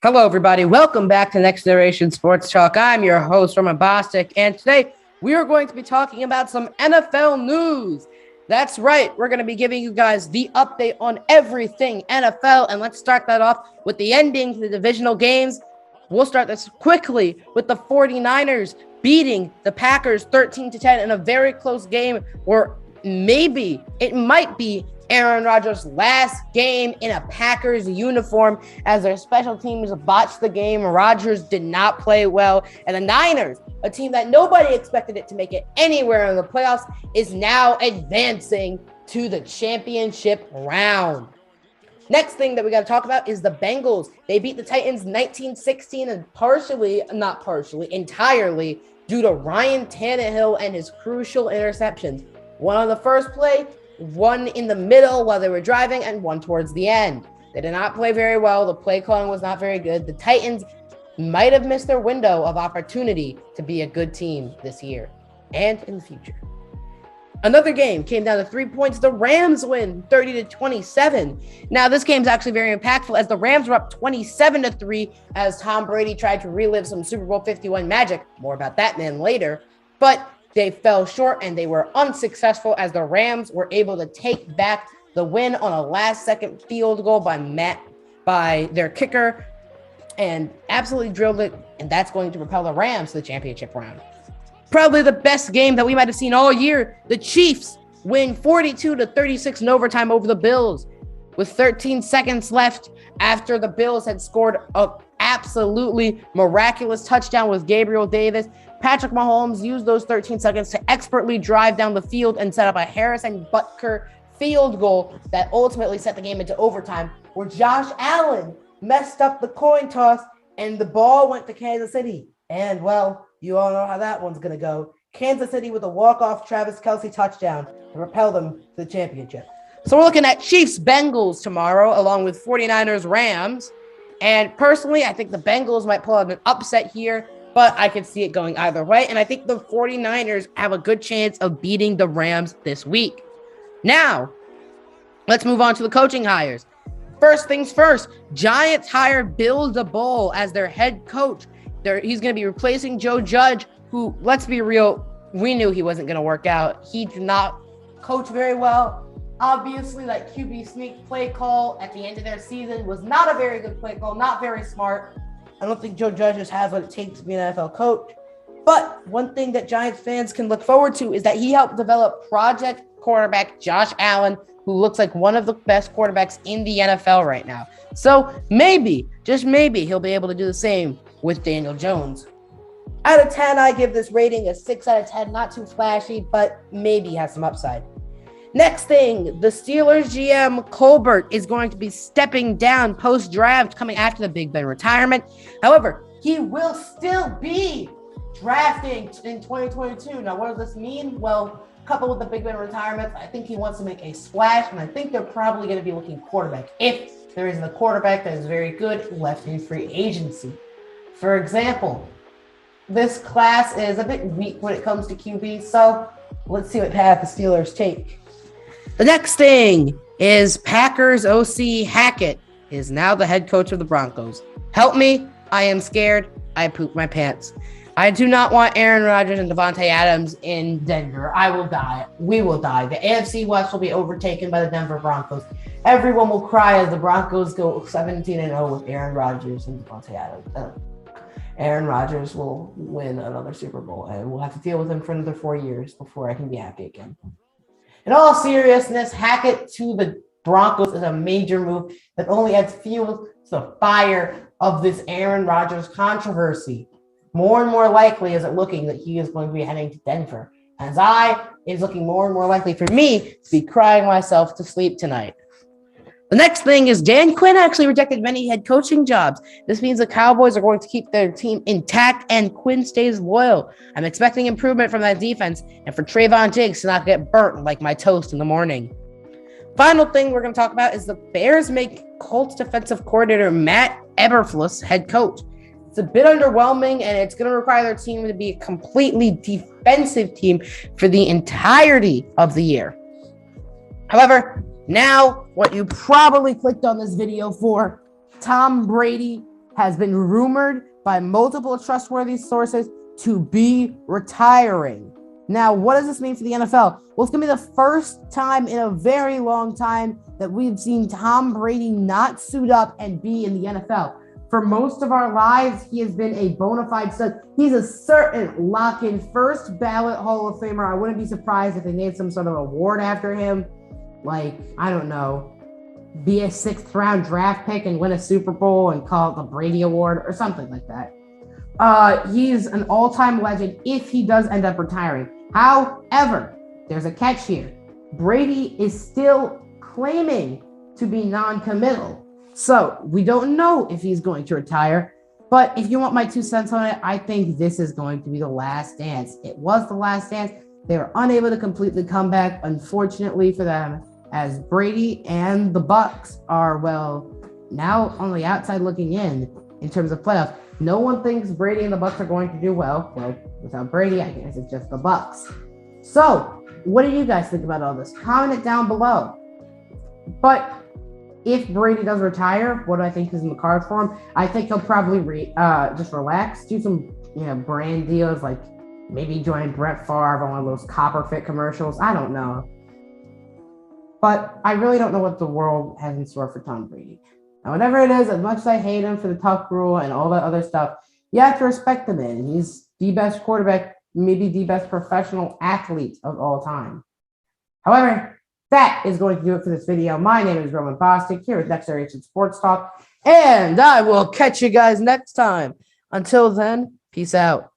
Hello, everybody. Welcome back to Next Generation Sports Talk. I'm your host, Roman Bostic, and today we are going to be talking about some NFL news. That's right. We're going to be giving you guys the update on everything NFL, and let's start that off with the ending to the divisional games. We'll start this quickly with the 49ers beating the Packers 13-10 in a very close game where it might be Aaron Rodgers' last game in a Packers uniform as their special teams botched the game. Rodgers did not play well. And the Niners, a team that nobody expected it to make it anywhere in the playoffs, is now advancing to the championship round. Next thing that we got to talk about is the Bengals. They beat the Titans 19-16 and entirely due to Ryan Tannehill and his crucial interceptions. One on the first play, one in the middle while they were driving, and one towards the end. They did not play very well. The play calling was not very good. The Titans might have missed their window of opportunity to be a good team this year and in the future. Another game came down to 3 points. The Rams win 30-27. Now, this game's actually very impactful as the Rams were up 27-3 as Tom Brady tried to relive some Super Bowl 51 magic. More about that man later. But they fell short and they were unsuccessful as the Rams were able to take back the win on a last-second field goal by their kicker and absolutely drilled it, and that's going to propel the Rams to the championship round. Probably the best game that we might have seen all year. The Chiefs win 42-36 in overtime over the Bills with 13 seconds left after the Bills had scored an absolutely miraculous touchdown with Gabriel Davis. Patrick Mahomes used those 13 seconds to expertly drive down the field and set up a Harrison Butker field goal that ultimately set the game into overtime, where Josh Allen messed up the coin toss and the ball went to Kansas City. And, well, you all know how that one's going to go. Kansas City with a walk-off Travis Kelce touchdown to propel them to the championship. So we're looking at Chiefs-Bengals tomorrow, along with 49ers-Rams. And personally, I think the Bengals might pull out an upset here, but I could see it going either way. And I think the 49ers have a good chance of beating the Rams this week. Now, let's move on to the coaching hires. First things first, Giants hire Bill DeBoll as their head coach. He's going to be replacing Joe Judge, who, let's be real, we knew he wasn't going to work out. He did not coach very well. Obviously, that QB sneak play call at the end of their season was not a very good play call, not very smart. I don't think Joe Judge just has what it takes to be an NFL coach. But one thing that Giants fans can look forward to is that he helped develop project quarterback Josh Allen, who looks like one of the best quarterbacks in the NFL right now. So maybe, just maybe, he'll be able to do the same with Daniel Jones. Out of 10, I give this rating a 6 out of 10. Not too flashy, but maybe has some upside. Next thing, the Steelers GM Colbert is going to be stepping down post-draft coming after the Big Ben retirement. However, he will still be drafting in 2022. Now, what does this mean? Well, coupled with the Big Ben retirement, I think he wants to make a splash, and I think they're probably going to be looking quarterback if there isn't a quarterback that is very good left in free agency. For example, this class is a bit weak when it comes to QB, so let's see what path the Steelers take. The next thing is Packers OC Hackett is now the head coach of the Broncos. Help me. I am scared. I pooped my pants. I do not want Aaron Rodgers and Devontae Adams in Denver. I will die. We will die. The AFC West will be overtaken by the Denver Broncos. Everyone will cry as the Broncos go 17-0 with Aaron Rodgers and Devontae Adams. Aaron Rodgers will win another Super Bowl, and we'll have to deal with him for another 4 years before I can be happy again. In all seriousness, Hackett to the Broncos is a major move that only adds fuel to the fire of this Aaron Rodgers controversy. More and more likely is it looking that he is going to be heading to Denver, as it's looking more and more likely for me to be crying myself to sleep tonight. The next thing is Dan Quinn actually rejected many head coaching jobs. This means the Cowboys are going to keep their team intact and Quinn stays loyal. I'm expecting improvement from that defense and for Trayvon Diggs to not get burnt like my toast in the morning. Final thing we're going to talk about is the Bears make Colts defensive coordinator Matt Eberflus head coach. It's a bit underwhelming, and it's going to require their team to be a completely defensive team for the entirety of the year. However, now what you probably clicked on this video for, Tom Brady has been rumored by multiple trustworthy sources to be retiring. Now, what does this mean for the NFL? Well, it's going to be the first time in a very long time that we've seen Tom Brady not suit up and be in the NFL. For most of our lives, he has been a bona fide stud. He's a certain lock-in first ballot Hall of Famer. I wouldn't be surprised if they made some sort of award after him. Like, I don't know, be a 6th round draft pick and win a Super Bowl and call it the Brady Award or something like that. He's an all-time legend if he does end up retiring. However, there's a catch here. Brady is still claiming to be non-committal. So we don't know if he's going to retire. But if you want my 2 cents on it, I think this is going to be the last dance. It was the last dance. They were unable to complete the comeback, unfortunately for them, as Brady and the Bucs are, well, now on the outside looking in terms of playoffs. No one thinks Brady and the Bucs are going to do well. Well, without Brady, I guess it's just the Bucs. So, what do you guys think about all this? Comment it down below. But if Brady does retire, what do I think is in the cards for him? I think he'll probably just relax, do some brand deals, like maybe join Brett Favre on one of those Copper Fit commercials. I don't know. But I really don't know what the world has in store for Tom Brady. Now, whatever it is, as much as I hate him for the tough rule and all that other stuff, you have to respect the man. He's the best quarterback, maybe the best professional athlete of all time. However, that is going to do it for this video. My name is Roman Bostic here with Next Generation Sports Talk, and I will catch you guys next time. Until then, peace out.